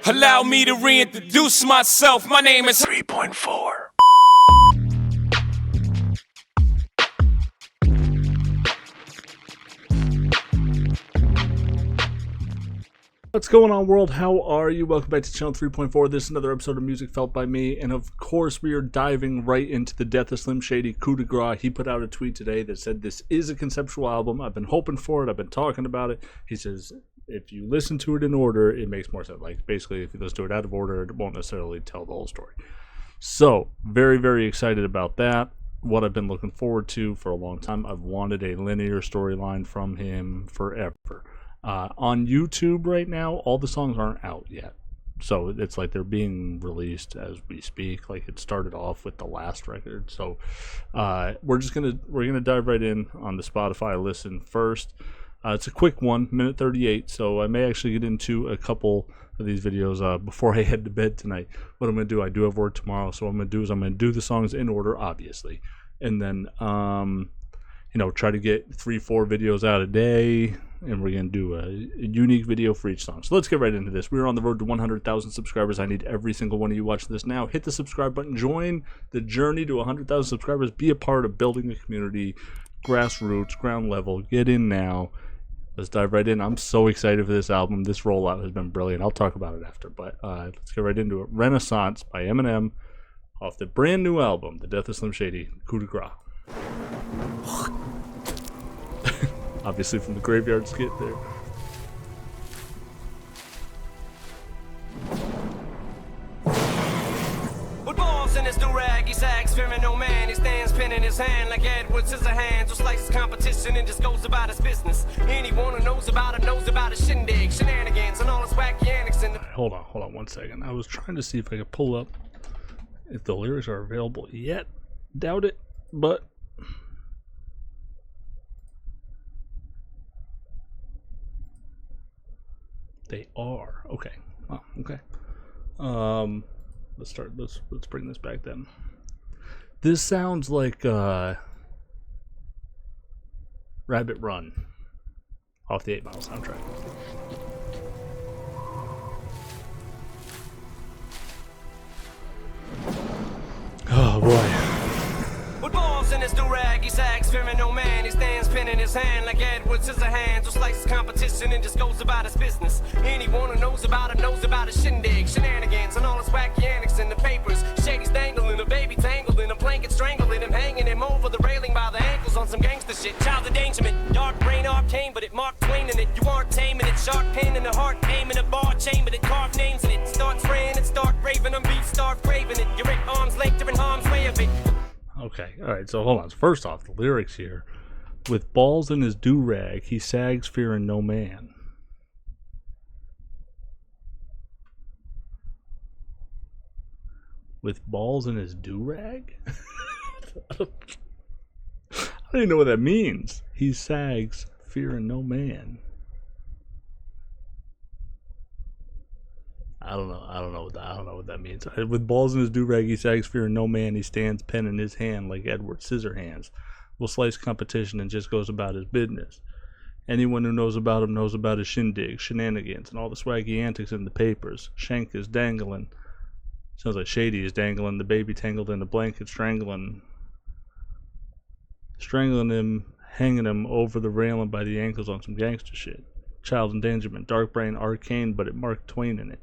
Allow me to reintroduce myself. My name is 3.4. What's going on, world? How are you? Welcome back to channel 3.4. This is another episode of Music Felt by me, and of course we are diving right into the Death of Slim Shady coup de grace. He put out a tweet today that said this is a conceptual album. I've been hoping for it. I've been talking about it. He says if you listen to it in order, it makes more sense. Like, basically, if you listen to it out of order, it won't necessarily tell the whole story. So, very, very excited about that. What I've been looking forward to for a long time. I've wanted a linear storyline from him forever. On YouTube right now, all the songs aren't out yet. So it's like they're being released as we speak. Like, it started off with the last record. So we're gonna dive right in on the Spotify listen first. It's a quick one, minute 38. So I may actually get into a couple of these videos before I head to bed tonight. What I'm gonna do, I do have work tomorrow, so what I'm gonna do the songs in order, obviously, and then try to get 3-4 videos out a day, and we're going to do a unique video for each song. So let's get right into this. We're on the road to 100,000 subscribers. I need every single one of you watching this now. Hit the subscribe button. Join the journey to 100,000 subscribers. Be a part of building a community, grassroots, ground level. Get in now. Let's dive right in. I'm so excited for this album. This rollout has been brilliant. I'll talk about it after, but let's get right into it. Renaissance by Eminem off the brand new album, The Death of Slim Shady, Coup de Grace. Obviously from the graveyard skit there. With balls in his do-rag, he sags, fearing no man. He stands pen in his hand like Edward Scissorhands, who slices competition and just goes about his business. Anyone who knows about his shindig, shenanigans, and all his wacky antics. Right, hold on 1 second. I was trying to see if I could pull up if the lyrics are available yet. Doubt it, but they are. Okay. Oh, okay. Let's bring this back then. This sounds like Rabbit Run off the 8 Mile soundtrack. Oh boy. With balls in his do-rag, he sags, fearing no man. He stands pen in his hand like Edward Scissorhands, who slices competition and just goes about his business. Anyone who knows about his shindig, shenanigans, and all his wacky antics in the papers. Shady's dangling, a baby tangling, a blanket strangling him, hanging him over the railing by the ankles on some gangster shit. Child endangerment, dark brain arcane, but it Mark Twain in it. You aren't taming it, sharp pain in the heart, aiming a bar chamber that carved names in it. Start spraying it, start raving them beats, start craving it. You're at arm's length, you're in harm's way of it. Okay, alright, so hold on. First off, the lyrics here. With balls in his do-rag, he sags, fearing no man. With balls in his do-rag? I don't even know what that means. He sags, fearing no man. I don't know what that means. With balls in his do-rag, he sags, fearing no man. He stands pen in his hand like Edward Scissorhands. Will slice competition and just goes about his business. Anyone who knows about him knows about his shindig, shenanigans, and all the swaggy antics in the papers. Shank is dangling. Sounds like Shady is dangling. The baby tangled in the blanket, strangling him, hanging him over the railing by the ankles on some gangster shit. Child endangerment, dark brain, arcane, but it Mark Twain in it.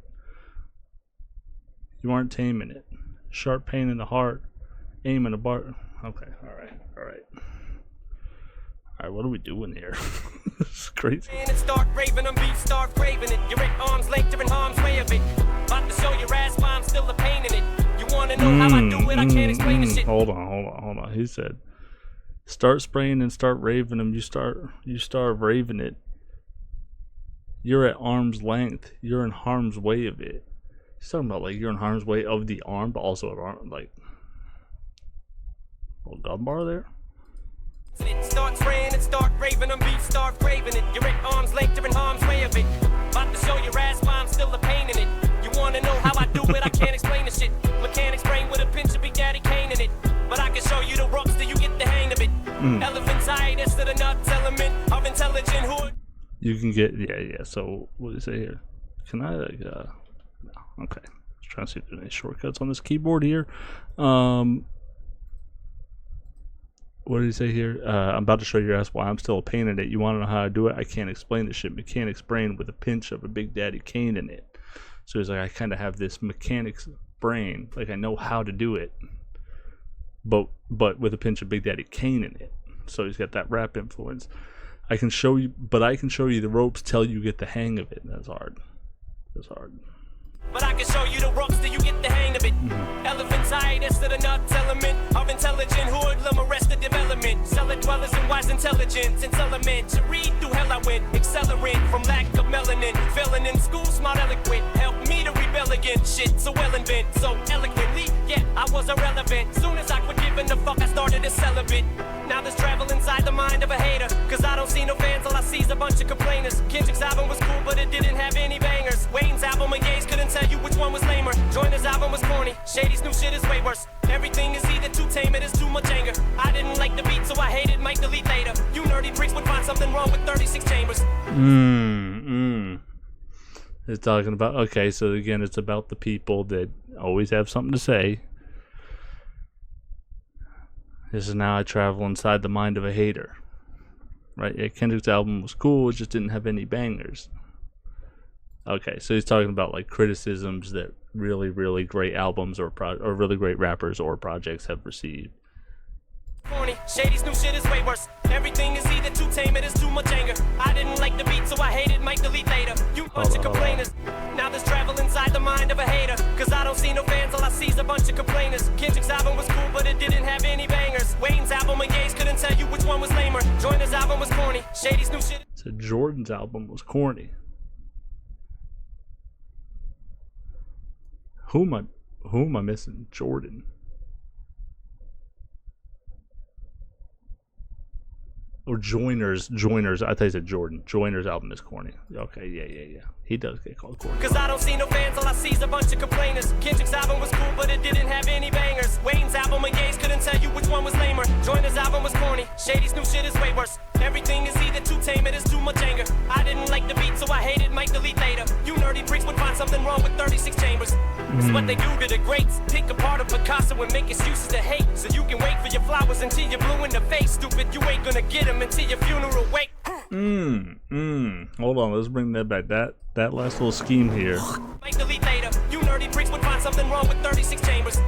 You aren't taming it. Sharp pain in the heart, aim in a bar. Okay, alright. Alright, what are we doing here? This is crazy. Start raving them beats, start craving it. You're at arm's length, you're in harm's way of it. About to show your ass why I'm still a pain in it. You wanna know how I do it? I can't explain the shit. Hold on. He said, start spraying and start raving them. You start raving it. You're at arm's length. You're in harm's way of it. He's talking about like you're in harm's way of the arm, but also at arm, like a little gun bar there. Start spraying and start raving them beats, start craving it. You're at arm's length, you're in harm's way of it. About to show your ass why I'm still a pain in it. You wanna know how I do it? I can't explain the shit. Mechanics brain with a pinch of Big Daddy Kane in it. But I can show you the ropes till you get the hang of it. Elephantitis to the nuts element of intelligent hood. You can get, yeah. So what do you say here? Can I like, Okay. Let's try to see if there's any shortcuts on this keyboard here. What did he say here? I'm about to show your ass why I'm still a pain in it. You want to know how I do it? I can't explain this shit. Mechanics brain with a pinch of a Big Daddy Kane in it. So he's like, I kind of have this mechanics brain. Like, I know how to do it. But with a pinch of Big Daddy Kane in it. So he's got that rap influence. I can show you the ropes till you get the hang of it. That's hard. That's hard. But I can show you the ropes till you get the hang of it. Elephant's eye, that's to the nuts element of intelligent hoodlum, arrested development. Cellar dwellers and wise intelligence. It's element to read through hell I went. Accelerant from lack of melanin. Failing in school, smart eloquent. Help me to rebel against shit so well invent. So eloquently, yeah, I was irrelevant. Soon as I quit giving the fuck, I started a celibate. Now there's travel inside the mind of a hater. Cause I don't see no fans, all I see is a bunch of complainers. Kendrick's album was cool, but it didn't have any bangers. Wayne's album and Ye's couldn't tell you which one was lamer. Joyner's album was corny. Shady's new shit is way worse. Everything is either too tame or there's too much anger. I didn't like the beat, so I hated Mike delete later. You nerdy freaks would find something wrong with 36 chambers. It's talking about, okay, so again, it's about the people that always have something to say. This is now I travel inside the mind of a hater. Right? Yeah, Kendrick's album was cool, it just didn't have any bangers. Okay, so he's talking about like criticisms that really, really great albums or really great rappers or projects have received. Corny. Shady's new shit is way worse. Everything is either too tame or there's too much anger. I didn't like the beat, so I hated Mike delete later. You bunch of complainers. Now there's travel inside the mind of a hater. Cause I don't see no fans, all I see is a bunch of complainers. Kendrick's album was cool, but it didn't have any bangers. Wayne's album and Ye's couldn't tell you which one was lamer. Joyner's album was corny. Shady's new shit. So Jordan's album was corny. Who am I missing? Jordan. Or Joyner's. I thought you said Jordan. Joyner's album is corny. Okay, yeah. He does get called corny. Cause I don't see no fans, all I see is a bunch of complainers. Kendrick's album was cool, but it didn't have any bangers. Wayne's album and Ye's couldn't tell you which one was lamer. Joyner's album was corny. Shady's new shit is way worse. Everything is either too tame or there's too much anger. I didn't like the beat, so I hated Mike delete later. You nerdy freaks would find something wrong with 36 chambers. It's what they do to the greats. Pick apart a Picasso and make excuses to hate. So you can wait for your flowers until you're blue in the face. Stupid, you ain't gonna get them until your funeral wake. Hold on, let's bring that back. That last little scheme here. Mike delete later. You nerdy freaks would find something wrong with 36 chambers.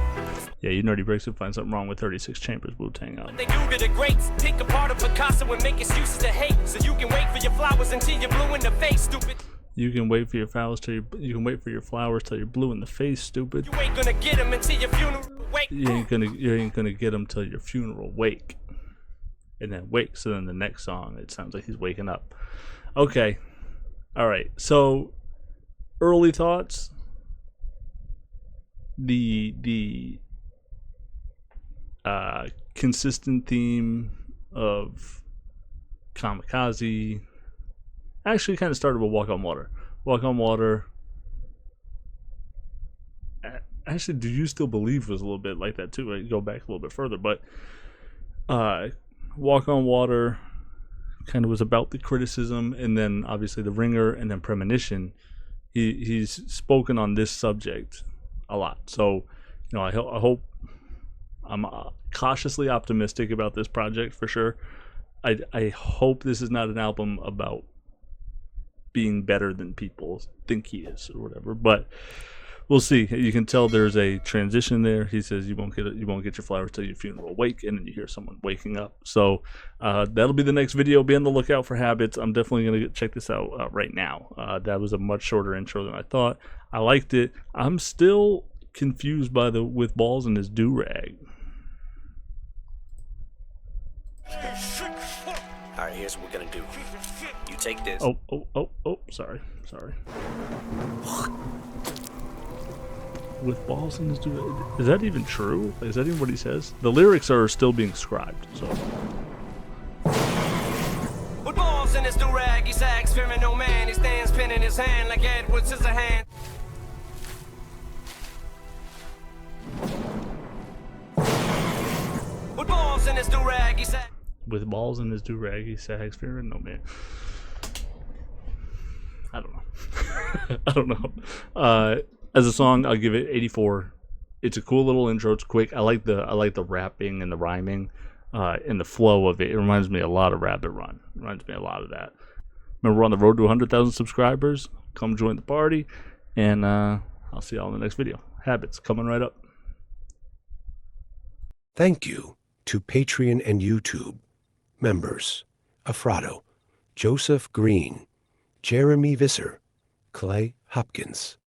Yeah, you nerdy breaks would find something wrong with 36 chambers. Wu-Tang out. They do to the greats. Pick apart a Picasso and make excuses to hate. So you can wait for your flowers until you're blue in the face. Stupid. You can wait for your flowers till you're blue in the face, stupid. You ain't gonna get them until your funeral wake. You ain't gonna get them till your funeral wake. And then wake. So then the next song, it sounds like he's waking up. Okay. All right. So early thoughts. The consistent theme of Kamikaze actually kind of started with Walk on Water. Walk on Water. Actually, Do You Still Believe was a little bit like that too. I go back a little bit further, but Walk on Water kind of was about the criticism, and then obviously The Ringer, and then Premonition. He's spoken on this subject a lot. So, you know, I hope I'm cautiously optimistic about this project for sure. I hope this is not an album about being better than people think he is or whatever, but we'll see. You can tell there's a transition there. He says you won't get your flowers till your funeral wake, and then you hear someone waking up. So that'll be the next video. Be on the lookout for Habits. I'm definitely gonna check this out right now. That was a much shorter intro than I thought. I liked it. I'm still confused by the with balls in his do-rag. Alright, here's what we're gonna do. You take this. Oh, sorry. With balls in his do-rag. Is that even true? Is that even what he says? The lyrics are still being scribed, so. With balls in his do-rag, he sags, fearing no man. He stands pen in his hand like Edward Scissorhands. With balls in his do-rag, he sags. With balls in his do-rag, he sags, fearing no man. I don't know. As a song, I'll give it 84. It's a cool little intro. It's quick. I like the rapping and the rhyming, and the flow of it. It reminds me a lot of Rabbit Run. It reminds me a lot of that. Remember, we're on the road to 100,000 subscribers. Come join the party, and I'll see y'all in the next video. Habits coming right up. Thank you to Patreon and YouTube members Afrado, Joseph Green, Jeremy Visser, Clay Hopkins,